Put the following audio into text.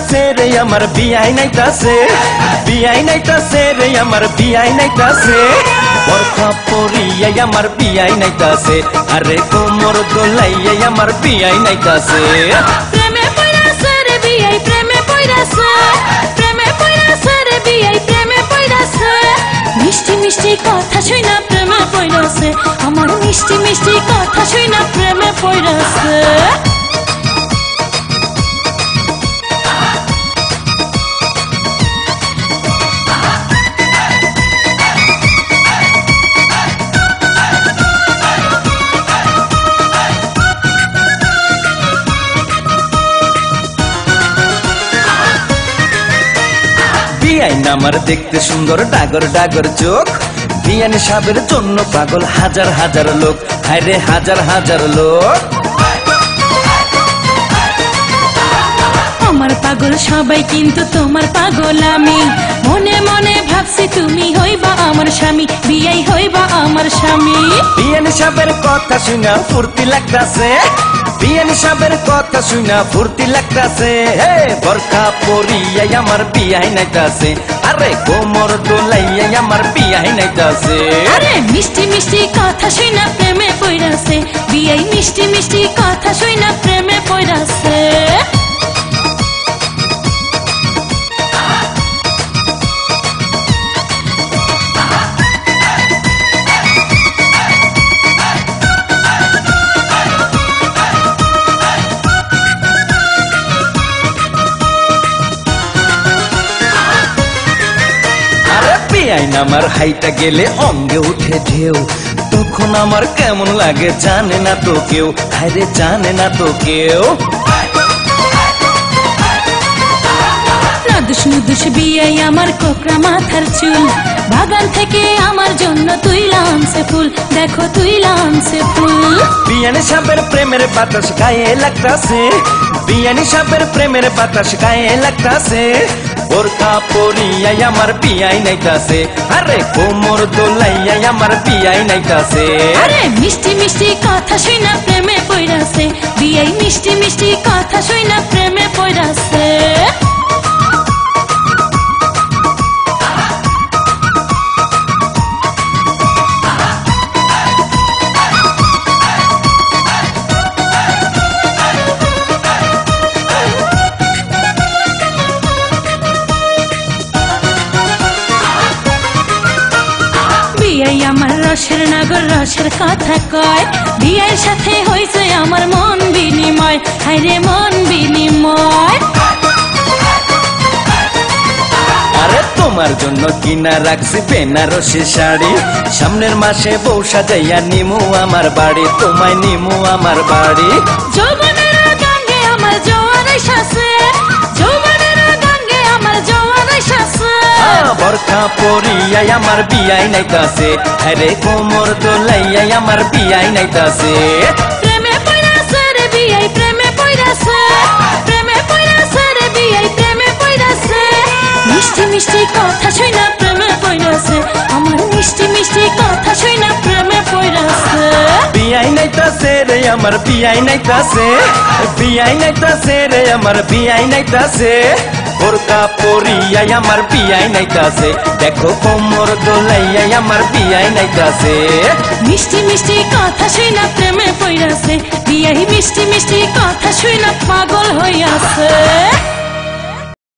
নাইতাছে রে আমার বিয়াই নাইতাছে, বিয়াই নাইতাছে রে আমার বিয়াই নাইতাছে, বরখা পরিয়া আমার বিয়াই নাইতাছে, আরে কোমর দোলাইয়া আমার বিয়াই নাইতাছে। প্রেমে পড়াছে রে বিয়াই প্রেমে পড়াছে, প্রেমে পড়াছে রে বিয়াই প্রেমে পড়াছে, মিষ্টি মিষ্টি কথা শুনা প্রেমে পড়াছে, আমার মিষ্টি মিষ্টি কথা শুনা প্রেমে পড়াছে। বিয়াইন আমার দেখতে সুন্দর ডাগর ডাগর চোখ, বিয়ান সাহেবের জন্য পাগল হাজার হাজার লোক, হায়রে হাজার হাজার লোক। আমার পাগল সবাই কিন্তু তোমার পাগল আমি, মনে মনে ভাবছি তুমি হইবা আমার স্বামী, বিয়াই হইবা আমার স্বামী। বিয়ান সাহেবের কথা শুনা ফুর্তি লাগতাছে, বিয়ান সাহেবের কথা শুনা ফুর্তি লাগতাছে, হে বরখা পরিয়া আমার বিয়াই নাইতাছে, আরে কোমর দোলাইয়া আমার বিয়াই নাইতাছে। আরে মিষ্টি মিষ্টি কথা শুনা প্রেমে পড়াছে, বিয়াই মিষ্টি মিষ্টি কথা শুনা প্রেমে পড়াছে। বিয়াইন আমার হাইটা গেলে অঙ্গে উঠে ঢেউ, তখন আমার কেমন লাগে জানে না তো কেউ, হায়রে জানে না তো কেউ। নাদুস নুদুস বিয়াই আমার কোকড়া মাথার চুল, বাগান থেকে আমার জন্য তুইলাম সে ফুল, দেখো তুইলাম সে ফুল। বিয়ানি সাহেবের প্রেমের বাতাস গায়ে লাগতাছে, বিয়ানি সাহেবের প্রেমের বাতাস গায়ে লাগতাছে, বোরখা পরিয়া আমার বিয়াই নাইতাছে, আরে কোমর দোলাইয়া আমার বিয়াই নাইতাছে। আরে মিষ্টি মিষ্টি কথা শুনা প্রেমে পড়াছে, বিয়াই মিষ্টি মিষ্টি কথা শুনা প্রেমে পড়াছে। বিয়াই আমার রসের নাগর রসের কথা কয়, বিয়ের সাথে হয়েছে আমার মন বিনিময়, হায়রে মন বিনিময়। আরে তোমার জন্য কিনা রাখছি বেনারসি শাড়ি, সামনের মাসে বউ সাজাইয়া নিমু আমার বাড়ি, তোমায় নিমু আমার বাড়ি। যৌবনের গাঙ্গে আমার জোয়ার এসেছে, যৌবনের গাঙ্গে আমার জোয়ার এসেছে, বরখা পরিয়া আমার বিয়াই নাইতাছে, আরে কোমর দোলাইয়া আমার বিয়াই নাইতাছে। প্রেমে পড়াছে রে বিয়াই প্রেমে পড়াছে, প্রেমে পড়াছে রে বিয়াই প্রেমে পড়াছে, মিষ্টি মিষ্টি কথা শুনা প্রেমে পড়াছে, আমার মিষ্টি মিষ্টি কথা শুনা প্রেমে পড়াছে। বিয়াই নাইতাছে রে আমার বিয়াই নাইতাছে, বিয়াই নাইতাছে রে আমার বিয়াই নাইতাছে, বোরখা পরিয়া আমার বিয়াই নাইতাছে, দেখো কোমর দোলাইয়া আমার বিয়াই নাইতাছে। মিষ্টি মিষ্টি কথা শুনা প্রেমে পড়াছে, বিয়াই মিষ্টি মিষ্টি কথা শুনা পাগল হইয়াছে।